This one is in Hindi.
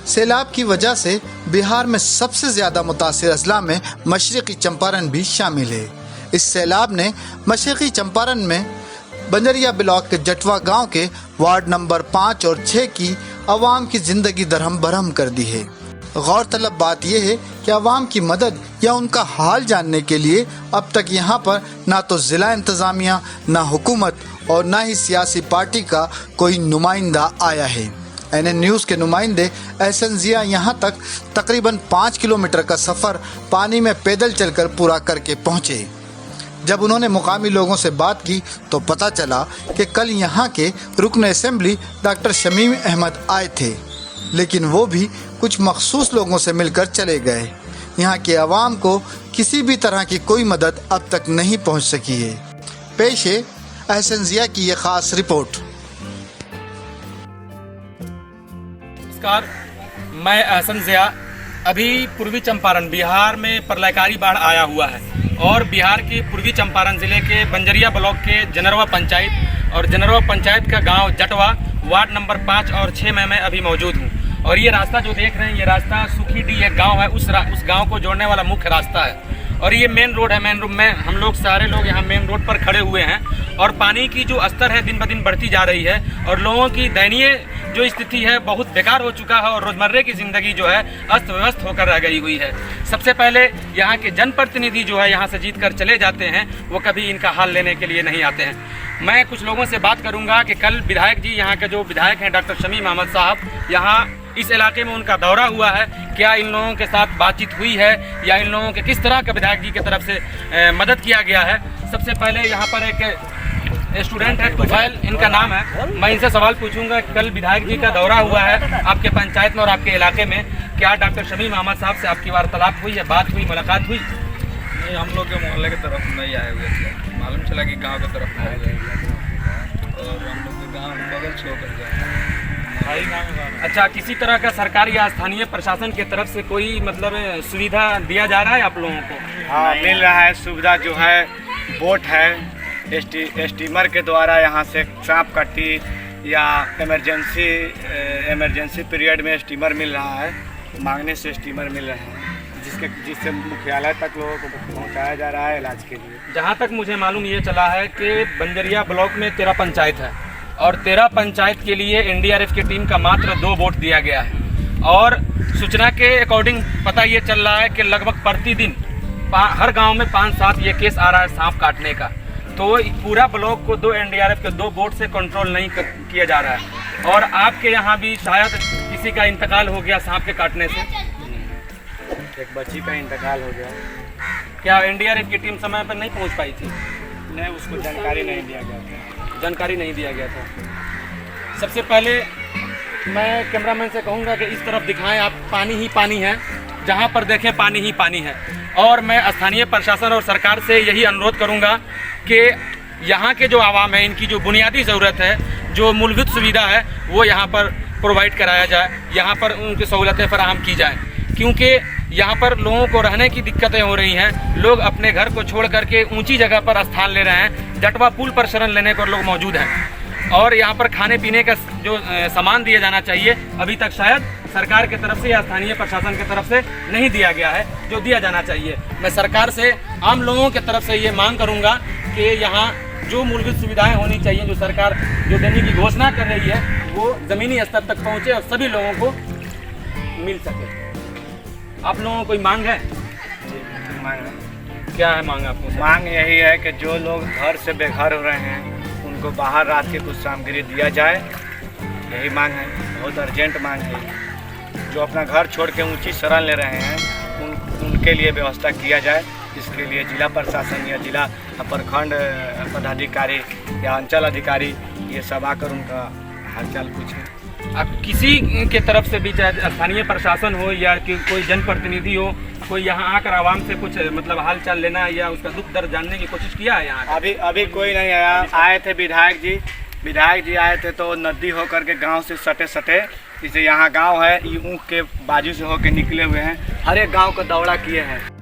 सैलाब की वजह से बिहार में सबसे ज्यादा मुतासिर अजला में मशरक़ी चंपारण भी शामिल है। इस सैलाब ने मशरक़ी चंपारण में बंजरिया ब्लॉक के जटवा गांव के वार्ड नंबर 5 और 6 की आवाम की जिंदगी दरहम बरहम कर दी है। गौरतलब बात यह है कि आवाम की मदद या उनका हाल जानने के लिए अब तक यहाँ पर ना तो ज़िला इंतज़ामिया, ना हुकूमत और ना ही सियासी पार्टी का कोई नुमाइंदा आया है। NN न्यूज़ के नुमाइंदे एहसन ज़िया यहाँ तक तकरीबन 5 किलोमीटर का सफ़र पानी में पैदल चलकर पूरा करके पहुँचे। जब उन्होंने मुकामी लोगों से बात की तो पता चला कि कल यहाँ के रुकन असेंबली डॉक्टर शमीम अहमद आए थे, लेकिन वो भी कुछ मखसूस लोगों से मिलकर चले गए। यहाँ के अवाम को किसी भी तरह की कोई मदद अब तक नहीं पहुँच सकी है। पेश है एहसन ज़िया की ये ख़ास रिपोर्ट। नमस्कार, मैं एहसन ज़िया। अभी पूर्वी चंपारण बिहार में प्रलयकारी बाढ़ आया हुआ है और बिहार के पूर्वी चंपारण ज़िले के बंजरिया ब्लॉक के जनरवा पंचायत और जनरवा पंचायत का गांव जटवा वार्ड नंबर 5 और 6 में मैं अभी मौजूद हूं। और ये रास्ता जो देख रहे हैं, ये रास्ता सुखीडी एक गांव है, उस गांव को जोड़ने वाला मुख्य रास्ता है। और ये मेन रोड है। मेन रोड में हम लोग सारे लोग यहाँ मेन रोड पर खड़े हुए हैं और पानी की जो स्तर है दिन ब दिन बढ़ती जा रही है और लोगों की दयनीय जो स्थिति है बहुत बेकार हो चुका है और रोज़मर्रे की ज़िंदगी जो है अस्त व्यस्त होकर रह गई हुई है। सबसे पहले यहाँ के जनप्रतिनिधि जो है यहाँ से जीत कर चले जाते हैं, वो कभी इनका हाल लेने के लिए नहीं आते हैं। मैं कुछ लोगों से बात करूँगा कि कल विधायक जी, यहाँ के जो विधायक हैं डॉक्टर शमीम अहमद साहब, यहाँ इस इलाके में उनका दौरा हुआ है। क्या इन लोगों के साथ बातचीत हुई है या इन लोगों के किस तरह का विधायक जी की तरफ से मदद किया गया है। सबसे पहले यहाँ पर एक स्टूडेंट है, तुफैल इनका नाम है। मैं इनसे सवाल पूछूंगा, कल विधायक जी का दौरा हुआ है आपके पंचायत में और आपके इलाके में, क्या डॉक्टर शमीम अहमद साहब से आपकी वार्तालाप हुई है, बात हुई, मुलाकात हुई? नहीं, हम लोग के मोहल्ले की तरफ नहीं आए हुए थे। मालूम चला कि गांव की तरफ आए हुए और हम लोग के गांव बगल से होकर गए। अच्छा, किसी तरह का सरकार या स्थानीय प्रशासन की तरफ से कोई मतलब सुविधा दिया जा रहा है आप लोगों को? हाँ, मिल रहा है सुविधा। जो है बोट है, स्टीमर के द्वारा यहाँ से सांप कट्टी या इमरजेंसी पीरियड में स्टीमर मिल रहा है। मांगने से स्टीमर मिल रहे हैं जिससे मुख्यालय तक लोगों को पहुँचाया जा रहा है इलाज के लिए। जहाँ तक मुझे मालूम ये चला है कि बंजरिया ब्लॉक में 13 पंचायत है और 13 पंचायत के लिए NDRF की टीम का मात्र 2 बोट दिया गया है। और सूचना के अकॉर्डिंग पता ये चल रहा है कि लगभग प्रतिदिन हर गांव में 5-7 ये केस आ रहा है सांप काटने का। तो पूरा ब्लॉक को 2 NDRF के 2 बोट से कंट्रोल नहीं किया जा रहा है। और आपके यहाँ भी शायद किसी का इंतकाल हो गया सांप के काटने से? एक बच्ची का इंतकाल हो गया। क्या NDRF की टीम समय पर नहीं पहुँच पाई थी? नहीं, उसको जानकारी नहीं दिया गया था। जानकारी नहीं दिया गया था। सबसे पहले मैं कैमरामैन से कहूँगा कि इस तरफ दिखाएं आप, पानी ही पानी है, जहाँ पर देखें पानी ही पानी है। और मैं स्थानीय प्रशासन और सरकार से यही अनुरोध करूँगा कि यहाँ के जो आवाम है, इनकी जो बुनियादी ज़रूरत है, जो मूलभूत सुविधा है, वो यहाँ पर प्रोवाइड कराया जाए, यहाँ पर उनकी सहूलतें फराहम की जाएँ। क्योंकि यहाँ पर लोगों को रहने की दिक्कतें हो रही हैं। लोग अपने घर को छोड़ करके ऊंची जगह पर स्थान ले रहे हैं। जटवा पुल पर शरण लेने पर लोग मौजूद हैं और यहाँ पर खाने पीने का जो सामान दिया जाना चाहिए, अभी तक शायद सरकार की तरफ से या स्थानीय प्रशासन की तरफ से नहीं दिया गया है, जो दिया जाना चाहिए। मैं सरकार से, आम लोगों की तरफ से ये मांग करूँगा कि यहाँ जो मूलभूत सुविधाएँ होनी चाहिए, जो सरकार जो देने की घोषणा कर रही है, वो ज़मीनी स्तर तक पहुँचे और सभी लोगों को मिल सके। आप लोगों को कोई मांग है? क्या है मांग आपको? मांग यही है कि जो लोग घर से बेघर हो रहे हैं उनको बाहर रात के कुछ सामग्री दिया जाए। यही मांग है, बहुत अर्जेंट मांग है। जो अपना घर छोड़ के ऊंची शरण ले रहे हैं उनके लिए व्यवस्था किया जाए, जिसके लिए जिला प्रशासन या जिला प्रखंड पदाधिकारी या अंचल अधिकारी ये सब आकर उनका हालचाल पूछें। आप किसी के तरफ से भी, चाहे स्थानीय प्रशासन हो या कि कोई जनप्रतिनिधि हो, कोई यहाँ आकर आवाम से कुछ मतलब हाल चाल लेना या उसका दुख दर्द जानने की कोशिश किया है यहाँ? अभी कोई नहीं आया। आए थे विधायक जी आए थे तो नदी होकर के गांव से सटे जैसे यहाँ गांव है, ये ऊँख के बाजू से होकर निकले हुए हैं, हर एक गांव का दौरा किए हैं।